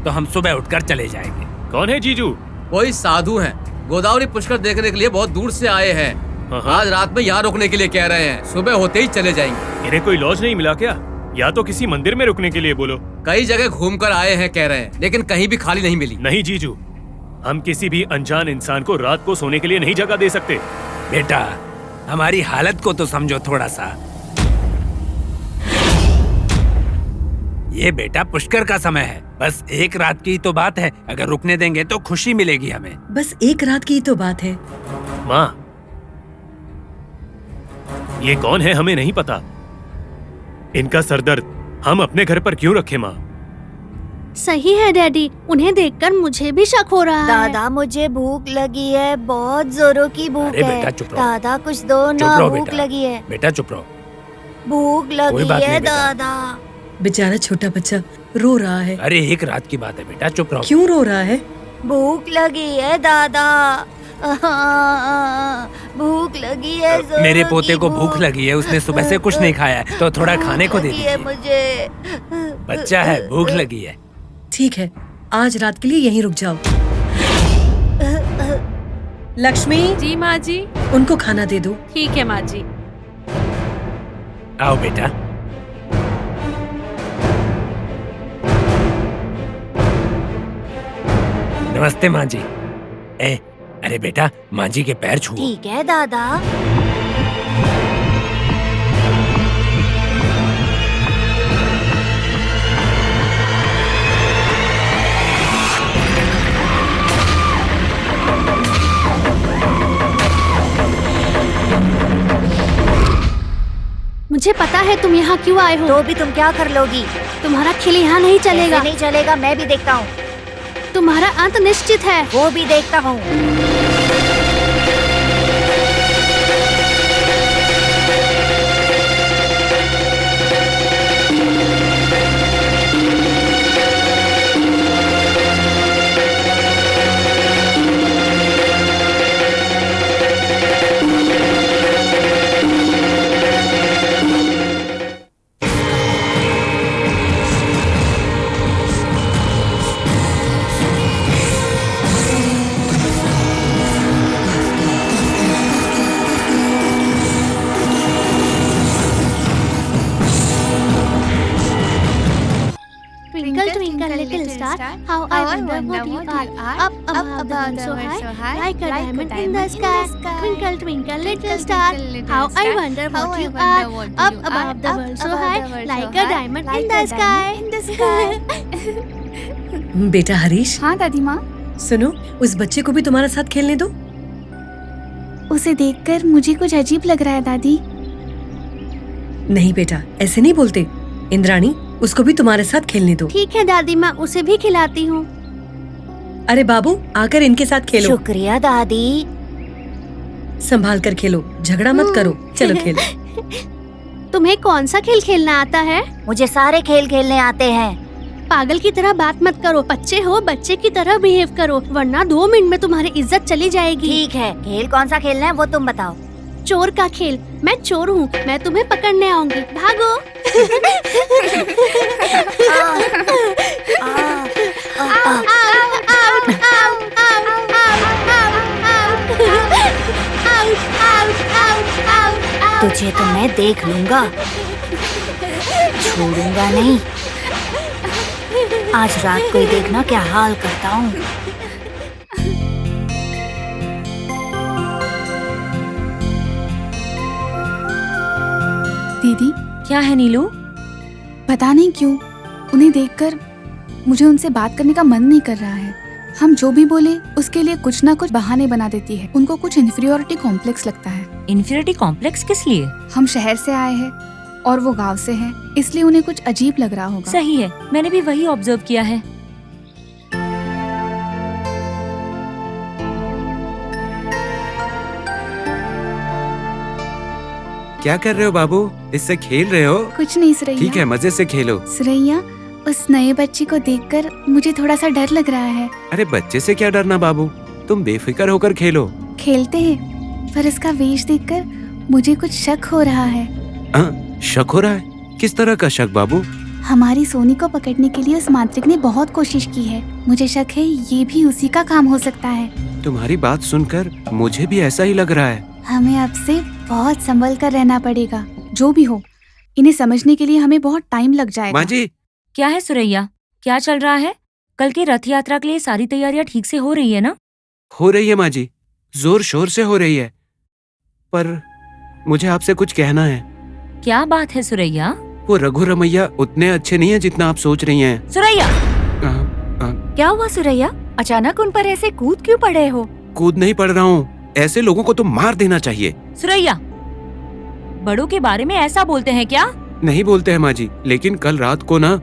तो हम सुबह उठकर चले जाएंगे। कौन है जीजू? कोई साधु हैं, गोदावरी पुष्कर देखने के लिए बहुत दूर से आए हैं। आज रात में यहाँ रुकने के लिए कह रहे हैं, सुबह होते ही चले जाएंगे। इन्हें कोई लॉज नहीं मिला क्या? या तो किसी मंदिर में रुकने के लिए बोलो। कई जगह घूमकर आए हैं कह रहे हैं, लेकिन कहीं भी खाली नहीं मिली। नहीं जीजू, हम किसी भी अनजान इंसान को रात को सोने के लिए नहीं जगह दे सकते। बेटा, हमारी हालत को तो समझो थोड़ा सा। ये बेटा पुष्कर का समय है, बस एक रात की तो बात है। अगर रुकने देंगे तो खुशी मिलेगी हमें। बस एक रात की तो बात है। माँ, ये कौन है हमें नहीं पता। इनका सरदर्द हम अपने घर पर क्यों रखें माँ? सही है डैडी, उन्हें देखकर मुझे भी शक हो रहा है। दादा मुझे भूख लगी है, बहुत जोरों की भूख अरे है। बेटा चुप रहो। दादा कुछ दो ना, भूख बेटा। लगी है। बेटा चुप रहो। भूख कोई लगी बात है नहीं बेटा। दादा। बेचारा छोटा बच्चा रो रहा है। अरे एक रात की बात है बेटा, चुप रहो। क्यों रो रहा है? भूख लगी है दादा। भूख लगी है। मेरे पोते को भूख लगी है, उसने सुबह से कुछ नहीं खाया है, तो थोड़ा खाने को दे दीजिए। मुझे बच्चा है, भूख लगी है। ठीक है, आज रात के लिए यहीं रुक जाओ। लक्ष्मी जी माँ जी। उनको खाना दे दो। ठीक है माँ जी। आओ बेटा। नमस्ते माँ जी। अरे बेटा, माँ जी के पैर छुओ। ठीक है दादा। मुझे पता है तुम यहाँ क्यों आए हो। तो भी तुम क्या कर लोगी? तुम्हारा खेल यहाँ नहीं चलेगा। ऐसे नहीं चलेगा, मैं भी देखता हूँ। तुम्हारा अंत निश्चित है। वो भी देखता हूँ। Twinkle, twinkle, little star, how I wonder what you are. Up above the world so high, like a diamond in the sky. Twinkle, twinkle, little star, how I wonder what you are. Up above the world so high, like a diamond in the sky. बेटा हरीश। हाँ दादी माँ। सुनो, उस बच्चे को भी तुम्हारे साथ खेलने दो। उसे देखकर मुझे कुछ अजीब लग रहा है दादी। नहीं बेटा, ऐसे नहीं बोलते। इंद्राणी, उसको भी तुम्हारे साथ खेलने दो। ठीक है दादी माँ, उसे भी खिलाती हूँ। अरे बाबू, आकर इनके साथ खेलो। शुक्रिया दादी। संभाल कर खेलो, झगड़ा मत करो। चलो खेलो। तुम्हें कौन सा खेल खेलना आता है? मुझे सारे खेल खेलने आते हैं। पागल की तरह बात मत करो। बच्चे हो, बच्चे की तरह बिहेव करो, वरना 2 मिनट में तुम्हारी इज्जत चली जाएगी। ठीक है, खेल कौन सा खेलना है वो तुम बताओ। चोर का खेल। मैं चोर हूँ, मैं तुम्हें पकड़ने आऊंगी। भागो। तुझे तो मैं देख लूंगा, छोड़ूंगा नहीं। आज रात को ही देखना क्या हाल करता हूँ। दीदी, क्या है नीलू? पता नहीं क्यों उन्हें देखकर मुझे उनसे बात करने का मन नहीं कर रहा है। हम जो भी बोले उसके लिए कुछ ना कुछ बहाने बना देती है। उनको कुछ इन्फीरियोरिटी कॉम्प्लेक्स लगता है। इन्फीरियोरिटी कॉम्प्लेक्स किस लिए? हम शहर से आए हैं और वो गांव से हैं, इसलिए उन्हें कुछ अजीब लग रहा होगा। सही है, मैंने भी वही ऑब्जर्व किया है। क्या कर रहे हो बाबू? इससे खेल रहे हो? कुछ नहीं सुरैया। ठीक है, मजे से खेलो। सुरैया, उस नए बच्चे को देखकर मुझे थोड़ा सा डर लग रहा है। अरे बच्चे से क्या डरना बाबू, तुम बेफिक्र होकर खेलो। खेलते हैं, पर उसका वेश देखकर मुझे कुछ शक हो रहा है। शक हो रहा है? किस तरह का शक बाबू? हमारी सोनी को पकड़ने के लिए उस मांत्रिक ने बहुत कोशिश की है। मुझे शक है ये भी उसी का काम हो सकता है। तुम्हारी बात सुनकर मुझे भी ऐसा ही लग रहा है। हमें अब से बहुत संभल कर रहना पड़ेगा। जो भी हो, इन्हें समझने के लिए हमें बहुत टाइम लग जाएगा। माँ जी, क्या है सुरैया, क्या चल रहा है? कल की रथ यात्रा के लिए सारी तैयारियां ठीक से हो रही है ना? हो रही है माँ जी, जोर शोर से हो रही है। पर मुझे आपसे कुछ कहना है। क्या बात है सुरैया? वो रघु रमैया उतने अच्छे नहीं है जितना आप सोच रही हैं। सुरैया, क्या हुआ सुरैया? अचानक उन पर ऐसे कूद क्यों पड़े हो? कूद नहीं पड़ रहा हूँ, ऐसे लोगों को तो मार देना चाहिए। सुरैया, बड़ों के बारे में ऐसा बोलते हैं क्या? नहीं बोलते हैं माँ जी, लेकिन कल रात को ना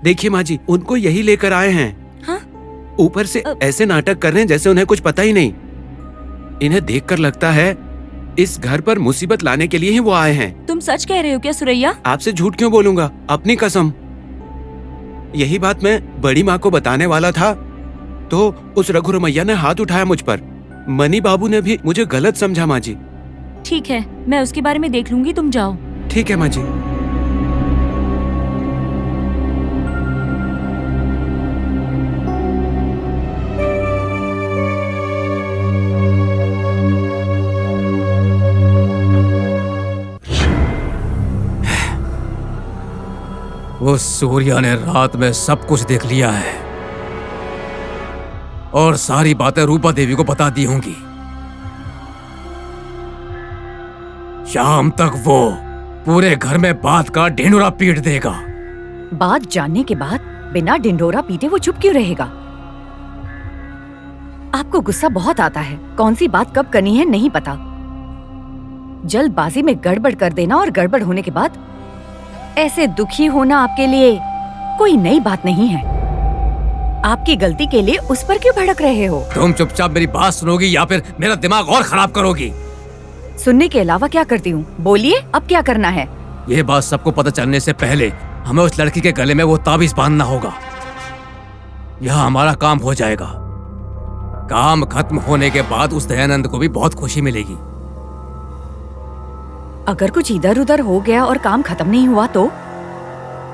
देखिए माँ जी, उनको यही लेकर आए हैं। हाँ? ऊपर से ऐसे नाटक कर रहे हैं जैसे उन्हें कुछ पता ही नहीं। इन्हें देखकर लगता है इस घर पर मुसीबत लाने के लिए ही वो आए हैं। तुम सच कह रहे हो क्या सुरैया? आपसे झूठ क्यों बोलूंगा, अपनी कसम। यही बात मैं बड़ी माँ को बताने वाला था तो उस रघु रमैया ने हाथ उठाया मुझ पर। मनी बाबू ने भी मुझे गलत समझा माँ जी। ठीक है, मैं उसके बारे में देख लूंगी, तुम जाओ। ठीक है माँ जी। वो सूर्या ने रात में सब कुछ देख लिया है और सारी बातें रूपा देवी को बता दी होंगी। शाम तक वो पूरे घर में बात का ढिंढोरा पीट देगा। बात जानने के बाद बिना ढिंढोरा पीटे वो चुप क्यों रहेगा? आपको गुस्सा बहुत आता है। कौन सी बात कब करनी है नहीं पता। जल्दबाजी में गड़बड़ कर देना और गड़बड़ होने के बाद ऐसे दुखी होना आपके लिए कोई नई बात नहीं है। आपकी गलती के लिए उस पर क्यों भड़क रहे हो? तुम चुपचाप मेरी बात सुनोगी या फिर मेरा दिमाग और खराब करोगी? सुनने के अलावा क्या करती हूँ? बोलिए, अब क्या करना है? ये बात सबको पता चलने से पहले हमें उस लड़की के गले में वो ताबीज बांधना होगा। यह हमारा काम हो जाएगा। काम खत्म होने के बाद उस दयानंद को भी बहुत खुशी मिलेगी। अगर कुछ इधर उधर हो गया और काम खत्म नहीं हुआ तो?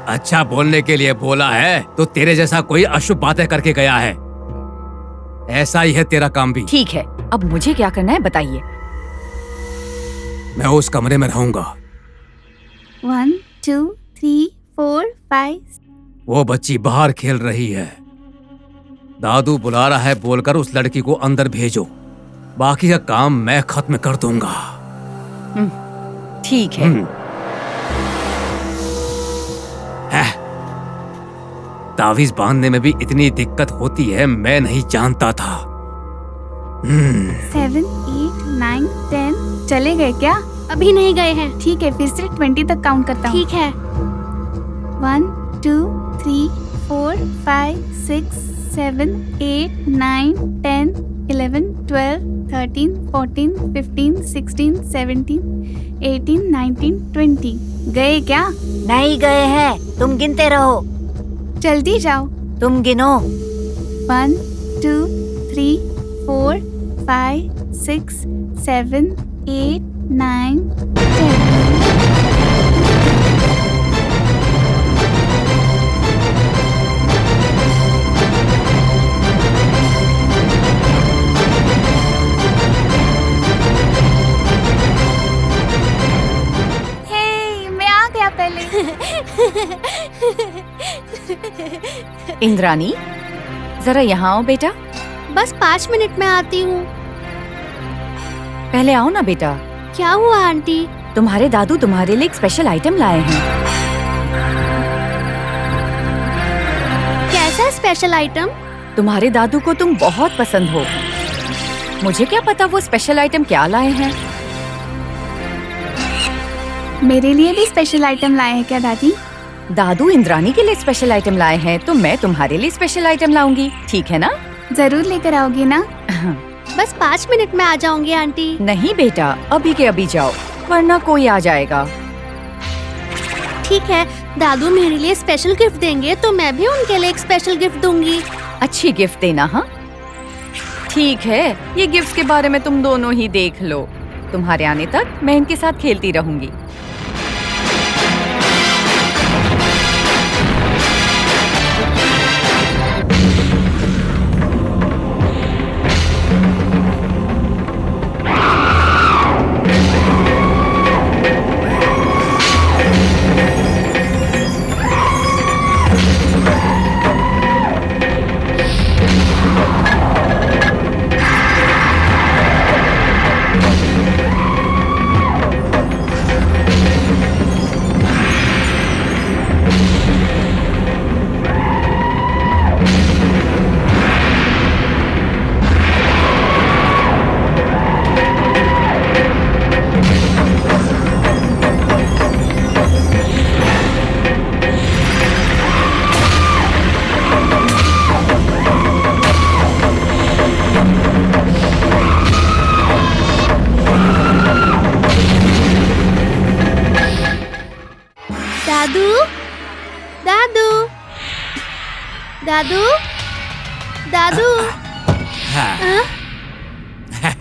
अच्छा बोलने के लिए बोला है तो तेरे जैसा कोई अशुभ बातें करके गया है। ऐसा ही है तेरा काम भी। ठीक है, अब मुझे क्या करना है बताइए। मैं उस कमरे में रहूंगा। 1 2 3 4 5। वो बच्ची बाहर खेल रही है। दादू बुला रहा है बोलकर उस लड़की को अंदर भेजो। बाकी का काम मैं खत्म कर दूंगा। ठीक है। तावीज बांधने में भी इतनी दिक्कत होती है, मैं नहीं जानता था। 7 8 9 10। चले गए क्या? अभी नहीं गए हैं। ठीक है, फिर से 20 तक काउंट करता हूँ। ठीक है। 1 2 3 4 5 6 7 8 9 10 11 12 13 14 15 16 17 18 19 20। गए क्या? नहीं गए हैं, तुम गिनते रहो। जल्दी जाओ। तुम गिनो। 1 2 3 4 5 6 7 8 9 10। इंद्रानी, जरा यहाँ आओ बेटा। बस 5 मिनट में आती हूँ। पहले आओ ना बेटा। क्या हुआ आंटी? तुम्हारे दादू तुम्हारे लिए एक स्पेशल आइटम लाए हैं। कैसा स्पेशल आइटम? तुम्हारे दादू को तुम बहुत पसंद हो। मुझे क्या पता वो स्पेशल आइटम क्या लाए हैं। मेरे लिए भी स्पेशल आइटम लाए हैं क्या दादी? दादू इंद्राणी के लिए स्पेशल आइटम लाए हैं तो मैं तुम्हारे लिए स्पेशल आइटम लाऊंगी, ठीक है ना? जरूर लेकर आओगी ना? बस 5 मिनट में आ जाऊंगी आंटी। नहीं बेटा, अभी के अभी जाओ वरना कोई आ जाएगा। ठीक है, दादू मेरे लिए स्पेशल गिफ्ट देंगे तो मैं भी उनके लिए एक स्पेशल गिफ्ट दूंगी। अच्छी गिफ्ट देना। हाँ ठीक है, ये गिफ्ट के बारे में तुम दोनों ही देख लो। तुम्हारे आने तक मैं इनके साथ खेलती रहूंगी। दादू, दादू, दादू, दादू। हाँ?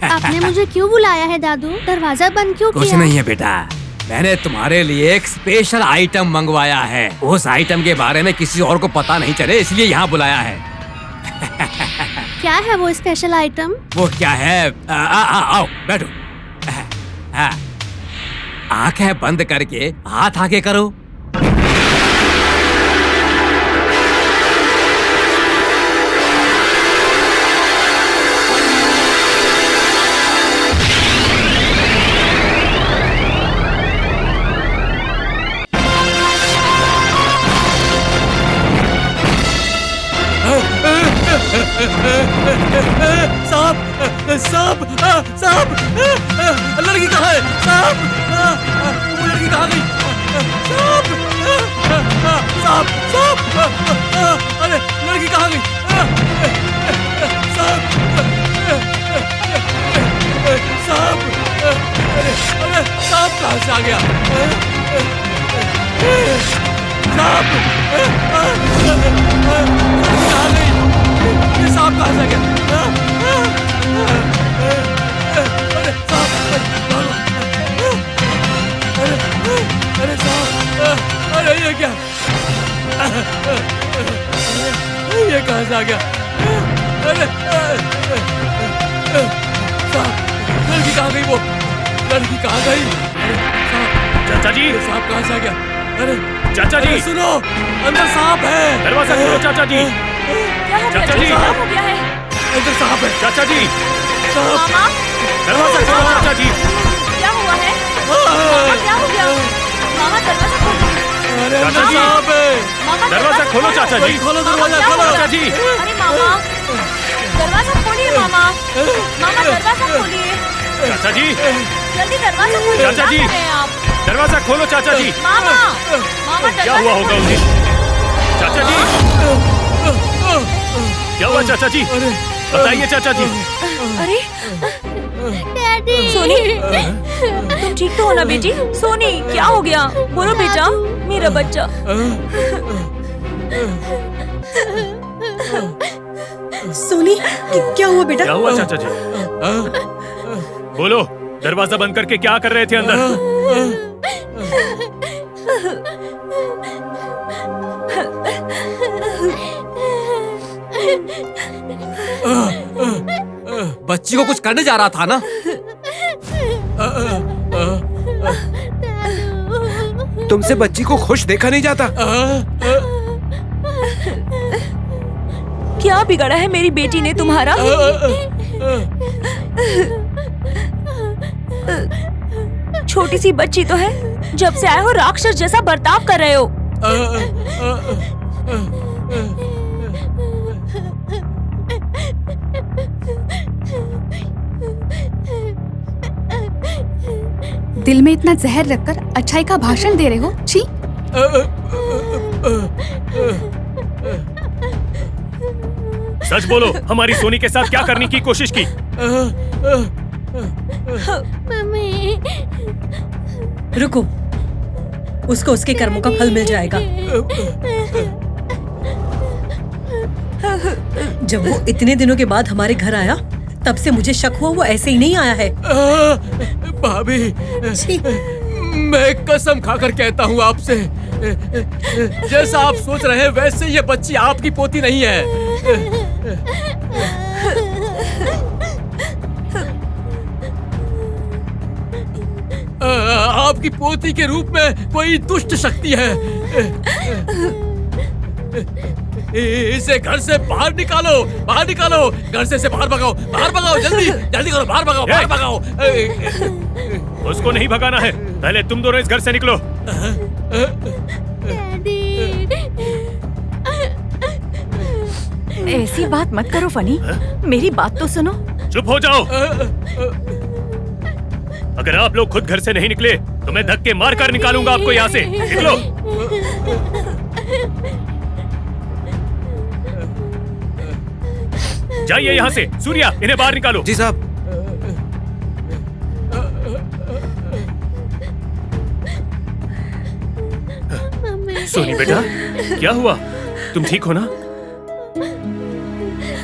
आपने मुझे क्यों बुलाया है दादू? दरवाजा बंद क्यों किया? कुछ नहीं है बेटा, मैंने तुम्हारे लिए एक स्पेशल आइटम मंगवाया है। उस आइटम के बारे में किसी और को पता नहीं चले इसलिए यहाँ बुलाया है। क्या है वो स्पेशल आइटम? वो क्या है? आओ बैठो। आंखें बंद करके हाथ आगे करो। सांप, सांप, सांप, लड़की कहाँ है? सांप, वो लड़की कहाँ गई? सांप, सांप, सांप, अरे लड़की कहाँ गई? सांप, सांप, अरे सांप कहाँ से आ गया? सांप, कहाँ गई? ये सांप कहाँ से आ गया? अरे सांप, अरे सांप, अरे ये क्या? ये कहाँ से आ गया? अरे सांप, लड़की कहाँ गई? वो लड़की कहाँ गई? चाचा जी, सांप कहाँ से आ गया? अरे चाचा जी, सुनो, अंदर सांप है। दरवाजा खोलो चाचा जी। चाचा जी, क्या हो गया है? अंदर सांप है। चाचा जी, मामा, दरवाजा खोलो चाचा जी। क्या हुआ है? मामा क्या हो गया? मामा दरवाजा खोलो। अरे चाचा अंदर जी, सांप है। मामा दरवाजा खोलो चाचा जी। खोलो दरवाजा, खोलो। चाचा जी, अरे मामा, दरवाजा खोलिए मामा। मामा दरवाजा खोलिए। चाचा जी, जल्दी दरवाजा खोलिए। चाचा जी। क्या कर रहे हैं आप? दरवाजा खोलो चाचा जी। मामा, मामा क्या हुआ होगा उन्हें? चाचा जी, क्या हुआ चाचा जी? बताइए चाचा जी। अरे डैडी। सोनी, तुम ठीक तो हो ना बेटी? सोनी, क्या हो गया? बोलो बेटा, मेरा बच्चा। सोनी, क्या हुआ बेटा? क्या हुआ चाचा जी? बोलो, दरवाजा बंद करके क्या कर रहे थे अंदर? बच्ची को कुछ करने जा रहा था ना? तुमसे बच्ची को खुश देखा नहीं जाता। क्या बिगड़ा है मेरी बेटी ने तुम्हारा? छोटी सी बच्ची तो है, जब से आए हो राक्षस जैसा बर्ताव कर रहे हो। दिल में इतना जहर रखकर अच्छाई का भाषण दे रहे हो? छी! सच बोलो, हमारी सोनी के साथ क्या करने की कोशिश की? मम्मी। रुको, उसको उसके कर्मों का फल मिल जाएगा। जब वो इतने दिनों के बाद हमारे घर आया, तब से मुझे शक हुआ वो ऐसे ही नहीं आया है। भाभी, छी। मैं कसम खाकर कहता हूँ आपसे, जैसा आप सोच रहे हैं वैसे ये बच्ची आपकी पोती नहीं है। आपकी पोती के रूप में कोई दुष्ट शक्ति है। इसे घर से बाहर निकालो, बाहर निकालो, घर से बाहर भगाओ, बाहर भगाओ, जल्दी जल्दी करो, बाहर भगाओ, बाहर भगाओ। उसको नहीं भगाना है, पहले तुम दोनों इस घर से निकलो। ऐसी बात मत करो फनी, मेरी बात तो सुनो। चुप हो जाओ। अगर आप लोग खुद घर से नहीं निकले तो मैं धक्के मार कर निकालूंगा आपको यहाँ से। निकलो। जाइए यहाँ से। सूर्या, इन्हें बाहर निकालो। जी साहब। सोनी बेटा, क्या हुआ? तुम ठीक हो ना?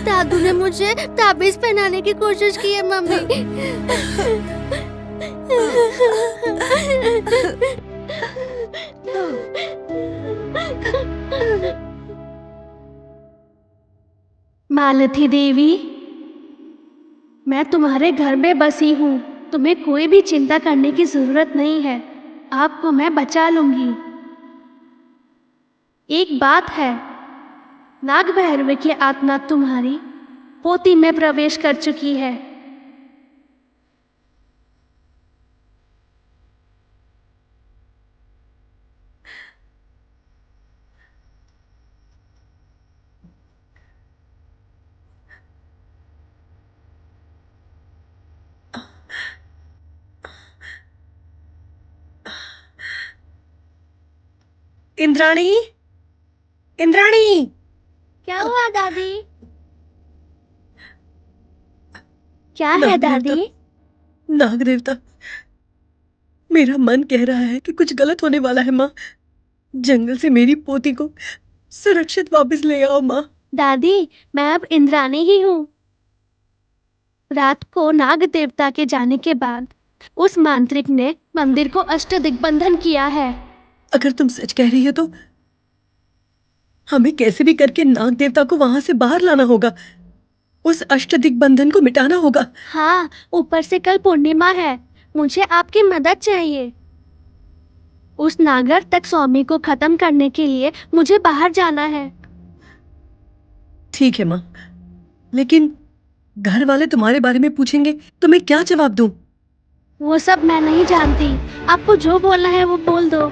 दादू ने मुझे ताबीज पहनाने की कोशिश की है मम्मी। मालती देवी, मैं तुम्हारे घर में बसी हूँ, तुम्हें कोई भी चिंता करने की जरूरत नहीं है, आपको मैं बचा लूंगी। एक बात है, नाग भैरव की आत्मा तुम्हारी पोती में प्रवेश कर चुकी है। इंद्राणी, इंद्राणी। क्या हुआ दादी? क्या है दादी? नाग देवता, मेरा मन कह रहा है कि कुछ गलत होने वाला है माँ। जंगल से मेरी पोती को सुरक्षित वापस ले आओ माँ। दादी, मैं अब इंद्राणी ही हूँ। रात को नाग देवता के जाने के बाद उस मांत्रिक ने मंदिर को अष्टदिग्बंधन किया है। अगर तुम सच कह रही हो तो हमें कैसे भी करके नाग देवता को वहां से बाहर लाना होगा, उस अष्टदिग्बंधन को मिटाना होगा। हाँ, ऊपर से कल पूर्णिमा है, मुझे आपकी मदद चाहिए। उस नागर तक स्वामी को खत्म करने के लिए मुझे बाहर जाना है। ठीक है माँ, लेकिन घर वाले तुम्हारे बारे में पूछेंगे तो मैं क्या जवाब दूं? वो सब मैं नहीं जानती, आपको जो बोलना है वो बोल दो।